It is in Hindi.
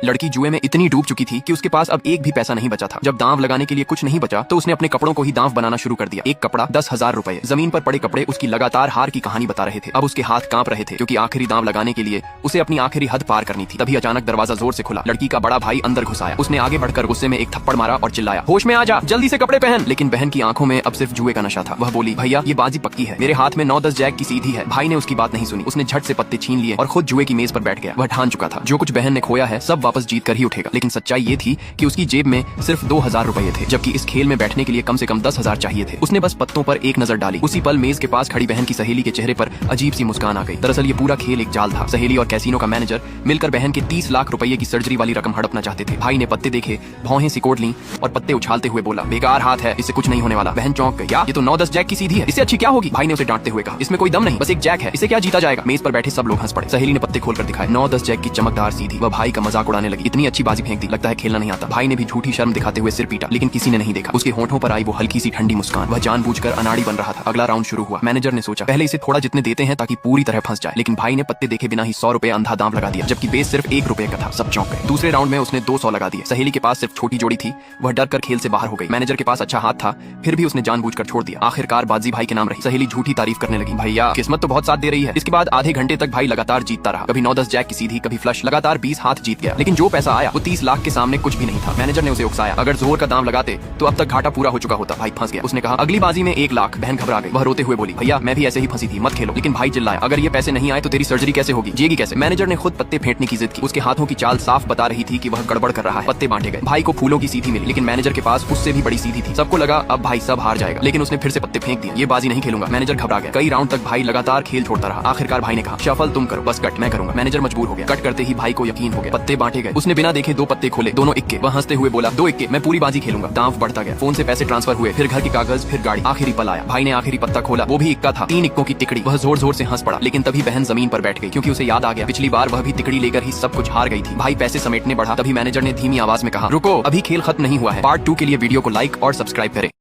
लड़की जुए में इतनी डूब चुकी थी कि उसके पास अब एक भी पैसा नहीं बचा था। जब दांव लगाने के लिए कुछ नहीं बचा तो उसने अपने कपड़ों को ही दांव बनाना शुरू कर दिया। एक कपड़ा 10,000 रुपए। जमीन पर पड़े कपड़े उसकी लगातार हार की कहानी बता रहे थे। अब उसके हाथ कांप रहे थे क्योंकि आखिरी दांव लगाने के लिए उसे अपनी आखिरी हद पार करनी थी। तभी अचानक दरवाजा जोर से खुला। लड़की का बड़ा भाई अंदर घुस आया। उसने आगे बढ़कर गुस्से में एक थप्पड़ मारा और चिल्लाया, होश में आ जा, जल्दी से कपड़े पहन। लेकिन बहन की आंखों में अब सिर्फ जुए का नशा था। वह बोली, भैया ये बाजी पक्की है, मेरे हाथ में 9-10 जैक की सीधी है। भाई ने उसकी बात नहीं सुनी। उसने झट से पत्ते छीन लिए और खुद जुए की मेज पर बैठ गया। वह ठान चुका था जो कुछ बहन ने खोया है सब वापस जीत कर ही उठेगा। लेकिन सच्चाई ये थी कि उसकी जेब में सिर्फ 2,000 रुपए थे, जबकि इस खेल में बैठने के लिए कम से कम 10,000 चाहिए थे। उसने बस पत्तों पर एक नजर डाली। उसी पल मेज के पास खड़ी बहन की सहेली के चेहरे पर अजीब सी मुस्कान आ गई। दरअसल ये पूरा खेल एक जाल था। सहेली और कैसीनो का मैनेजर मिलकर बहन के 30 लाख रुपए की सर्जरी वाली रकम हड़पना चाहते थे। भाई ने पत्ते देखे, भौहें सिकोड़ ली और पत्ते उछालते हुए बोला, बेकार हाथ है, इससे कुछ नहीं होने वाला। बहन चौंक गई, क्या ये तो 9-10 जैक की सीधी है, इससे अच्छी क्या होगी? भाई ने उसे डांटते हुए कहा, इसमें कोई दम नहीं, बस एक जैक है, इसे क्या जीता जाएगा? मेज पर बैठे सब लोग हंस पड़े। सहेली ने पत्ते खोलकर दिखाए, 9-10 जैक की चमकदार सीधी। वह भाई का मजाक उड़ाने लगी, इतनी अच्छी बाजी फेंक दी, लगता है खेलना नहीं आता। भाई ने भी झूठी शर्म दिखाते हुए सिर पीटा, लेकिन किसी ने नहीं देखा। उसके होंठों पर आई वो हल्की सी ठंडी मुस्कान। वह जानबूझकर अनाड़ी बन रहा था। अगला राउंड शुरू हुआ। मैनेजर ने सोचा, पहले इसे थोड़ा जितने देते हैं ताकि पूरी तरह फंस जाए, लेकिन भाई ने पत्ते देखे बिना ही 100 रुपए अंधा दांव लगा दिया, जबकि बेस सिर्फ 1 रुपए का था। सब चौंक गए। दूसरे राउंड में उसने 200 लगा दिए। सहेली के पास सिर्फ छोटी जोड़ी थी, वह डर कर खेल से बाहर हो गई। मैनेजर के पास अच्छा हाथ था, फिर भी उसने जानबूझकर छोड़ दिया। आखिरकार बाजी भाई के नाम रही। सहेली झूठी तारीफ करने लगी, भैया किस्मत तो बहुत साथ दे रही है। इसके बाद आधे घंटे तक भाई लगातार जीतता रहा। कभी 9-10 जैक की सीधी, कभी फ्लश, लगातार 20 हाथ जीत गया। लेकिन जो पैसा आया वो 30 लाख के सामने कुछ भी नहीं था। मैनेजर ने उसे उकसाया, अगर जोर का दाम लगाते तो अब तक घाटा पूरा हो चुका होता। भाई फंस गया। उसने कहा, अगली बाजी में 1 लाख। बहन घबरा गई। वह रोते हुए बोली, भैया मैं भी ऐसे ही फंसी थी, मत खेलो। लेकिन भाई चिल्लाया, अगर ये पैसे नहीं आए तो तेरी सर्जरी कैसे होगी, जिएगी कैसे? मैनेजर ने खुद पत्ते फेंटने की जिद की। उसके हाथों की चाल साफ बता रही थी कि वह गड़बड़ कर रहा है। पत्ते बांटे गए। भाई को फूलों की सीधी मिली, लेकिन मैनेजर के पास उससे भी बड़ी सीधी थी। सबको लगा अब भाई सब हार जाएगा, लेकिन उसने फिर से पत्ते फेंक दिए। ये बाजी नहीं खेलूंगा। मैनेजर घबरा गया। कई राउंड तक भाई लगातार खेल छोड़ता रहा। आखिरकार भाई ने कहा, शफल तुम करो, बस कट मैं करूंगा। मैनेजर मजबूर हो गया। कट करते ही भाई को यकीन हो गया। पत्ते बांटे गए। उसने बिना देखे 2 पत्ते खोले, दोनों इक्के। वह हंसते हुए बोला, 2 इक्के, मैं पूरी बाजी खेलूंगा। दांव बढ़ता गया। फोन से पैसे ट्रांसफर हुए, फिर घर के कागज, फिर गाड़ी। आखिरी पल आया। भाई ने आखिरी पत्ता खोला, वो भी इक्का था। 3 इक्कों की तिकड़ी। वह जोर जोर से हंस पड़ा, लेकिन तभी बहन जमीन पर बैठ गई, क्योंकि उसे याद आ गया पिछली बार वह भी तिकड़ी लेकर ही सब कुछ हार गई थी। भाई पैसे समेटने बढ़ा, तभी मैनेजर ने धीमी आवाज में कहा, रुको, अभी खेल खत्म नहीं हुआ है। पार्ट 2 के लिए वीडियो को लाइक और सब्सक्राइब करें।